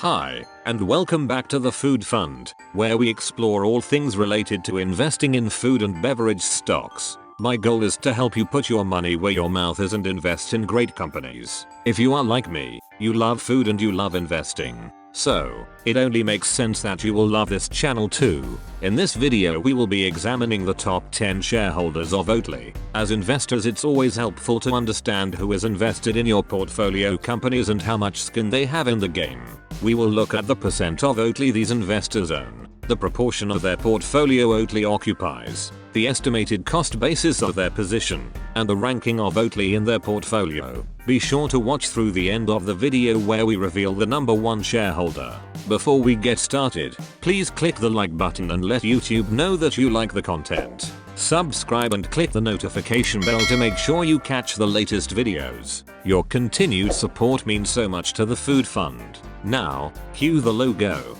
Hi, and welcome back to the Food Fund, where we explore all things related to investing in food and beverage stocks. My goal is to help you put your money where your mouth is and invest in great companies. If you are like me, you love food and you love investing. So, it only makes sense that you will love this channel too. In this video we will be examining the top 10 shareholders of Oatly. As investors, it's always helpful to understand who is invested in your portfolio companies and how much skin they have in the game. We will look at the percent of Oatly these investors own, the proportion of their portfolio Oatly occupies, the estimated cost basis of their position, and the ranking of Oatly in their portfolio. Be sure to watch through the end of the video where we reveal the number 1 shareholder. Before we get started, please click the like button and let YouTube know that you like the content. Subscribe and click the notification bell to make sure you catch the latest videos. Your continued support means so much to the Food Fund. Now, cue the logo.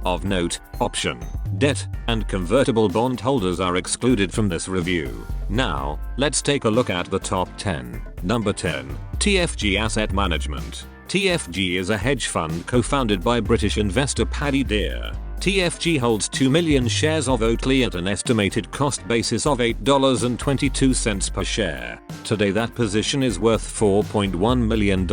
Of note, option, debt, and convertible bond holders are excluded from this review. Now, let's take a look at the top 10. Number 10. TFG Asset Management. TFG is a hedge fund co-founded by British investor Paddy Dear. TFG holds 2 million shares of Oatly at an estimated cost basis of $8.22 per share. Today that position is worth $4.1 million.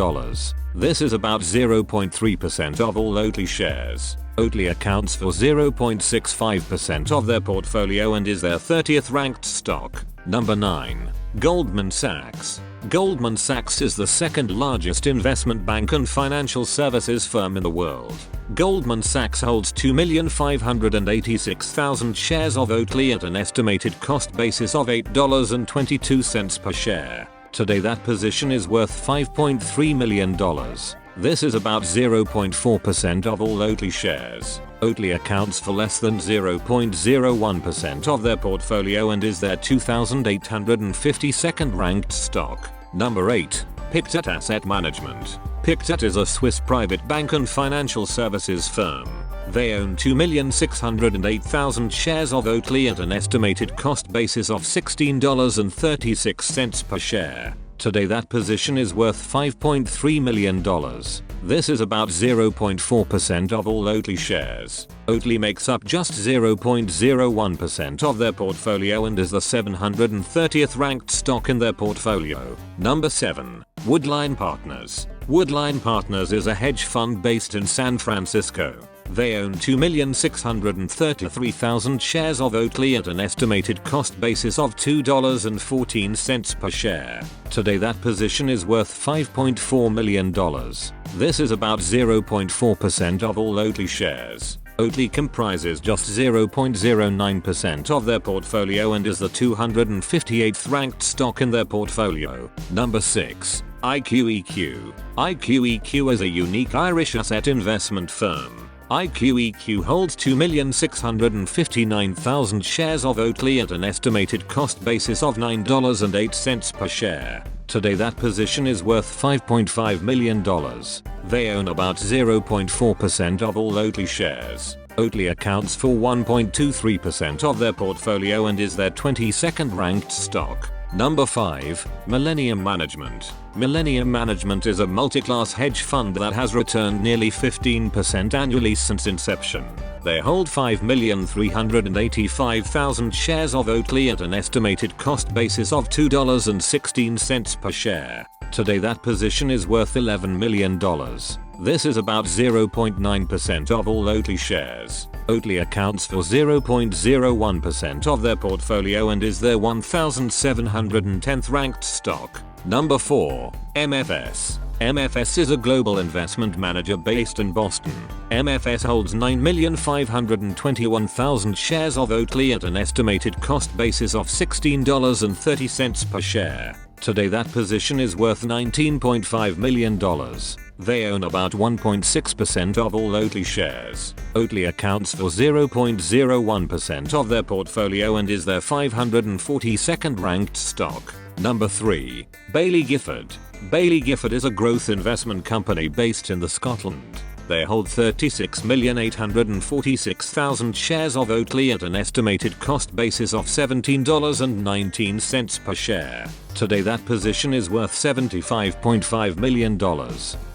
This is about 0.3% of all Oatly shares. Oatly accounts for 0.65% of their portfolio and is their 30th ranked stock. Number 9. Goldman Sachs. Goldman Sachs is the second largest investment bank and financial services firm in the world. Goldman Sachs holds 2,586,000 shares of Oatly at an estimated cost basis of $8.22 per share. Today that position is worth $5.3 million. This is about 0.4% of all Oatly shares. Oatly accounts for less than 0.01% of their portfolio and is their 2,852nd ranked stock. Number 8. Pickat Asset Management. Pickat is a Swiss private bank and financial services firm. They own 2,608,000 shares of Oatly at an estimated cost basis of $16.36 per share. Today that position is worth $5.3 million. This is about 0.4% of all Oatly shares. Oatly makes up just 0.01% of their portfolio and is the 730th ranked stock in their portfolio. Number 7. Woodline Partners. Woodline Partners is a hedge fund based in San Francisco. They own 2,633,000 shares of Oatly at an estimated cost basis of $2.14 per share. Today that position is worth $5.4 million. This is about 0.4% of all Oatly shares. Oatly comprises just 0.09% of their portfolio and is the 258th ranked stock in their portfolio. Number 6. IQEQ. IQEQ is a unique Irish asset investment firm. IQEQ holds 2,659,000 shares of Oatly at an estimated cost basis of $9.08 per share. Today that position is worth $5.5 million. They own about 0.4% of all Oatly shares. Oatly accounts for 1.23% of their portfolio and is their 22nd ranked stock. Number 5. Millennium Management. Millennium Management is a multi-class hedge fund that has returned nearly 15% annually since inception. They hold 5,385,000 shares of Oatly at an estimated cost basis of $2.16 per share. Today that position is worth $11 million. This is about 0.9% of all Oatly shares. Oatly accounts for 0.01% of their portfolio and is their 1,710th ranked stock. Number 4. MFS. MFS is a global investment manager based in Boston. MFS holds 9,521,000 shares of Oatly at an estimated cost basis of $16.30 per share. Today that position is worth $19.5 million. They own about 1.6% of all Oatly shares. Oatly accounts for 0.01% of their portfolio and is their 542nd ranked stock. Number 3. Bayley Gifford. Bayley Gifford is a growth investment company based in Scotland. They hold 36,846,000 shares of Oatly at an estimated cost basis of $17.19 per share. Today that position is worth $75.5 million.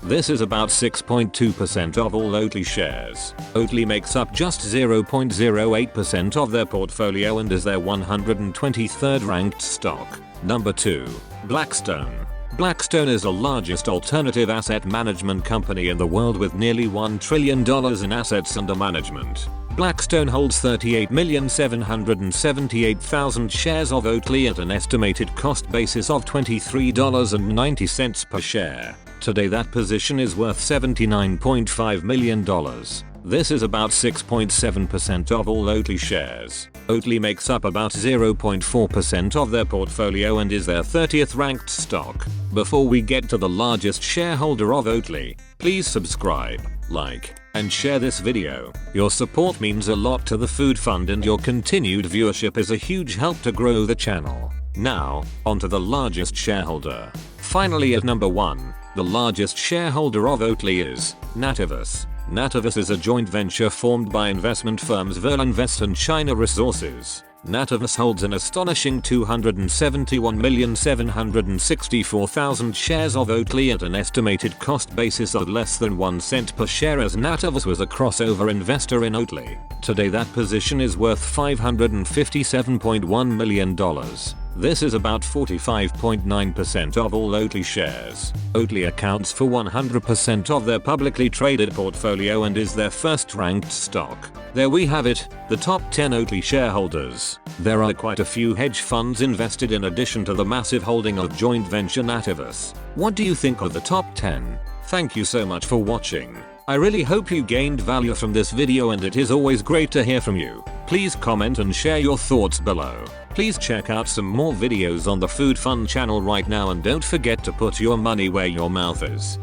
This is about 6.2% of all Oatly shares. Oatly makes up just 0.08% of their portfolio and is their 123rd ranked stock. Number 2. Blackstone. Blackstone is the largest alternative asset management company in the world with nearly $1 trillion in assets under management. Blackstone holds 38,778,000 shares of Oatly at an estimated cost basis of $23.90 per share. Today that position is worth $79.5 million. This is about 6.7% of all Oatly shares. Oatly makes up about 0.4% of their portfolio and is their 30th ranked stock. Before we get to the largest shareholder of Oatly, please subscribe, like, and share this video. Your support means a lot to the Food Fund and your continued viewership is a huge help to grow the channel. Now, onto the largest shareholder. Finally at number 1, the largest shareholder of Oatly is Nativus. Nativus is a joint venture formed by investment firms Verlinvest and China Resources. Nativus holds an astonishing 271,764,000 shares of Oatly at an estimated cost basis of less than 1 cent per share, as Nativus was a crossover investor in Oatly. Today that position is worth $557.1 million. This is about 45.9% of all Oatly shares. Oatly accounts for 100% of their publicly traded portfolio and is their first ranked stock. There we have it, the top 10 Oatly shareholders. There are quite a few hedge funds invested in addition to the massive holding of joint venture Nativus. What do you think of the top 10? Thank you so much for watching. I really hope you gained value from this video and it is always great to hear from you. Please comment and share your thoughts below. Please check out some more videos on the Food Fund channel right now and don't forget to put your money where your mouth is.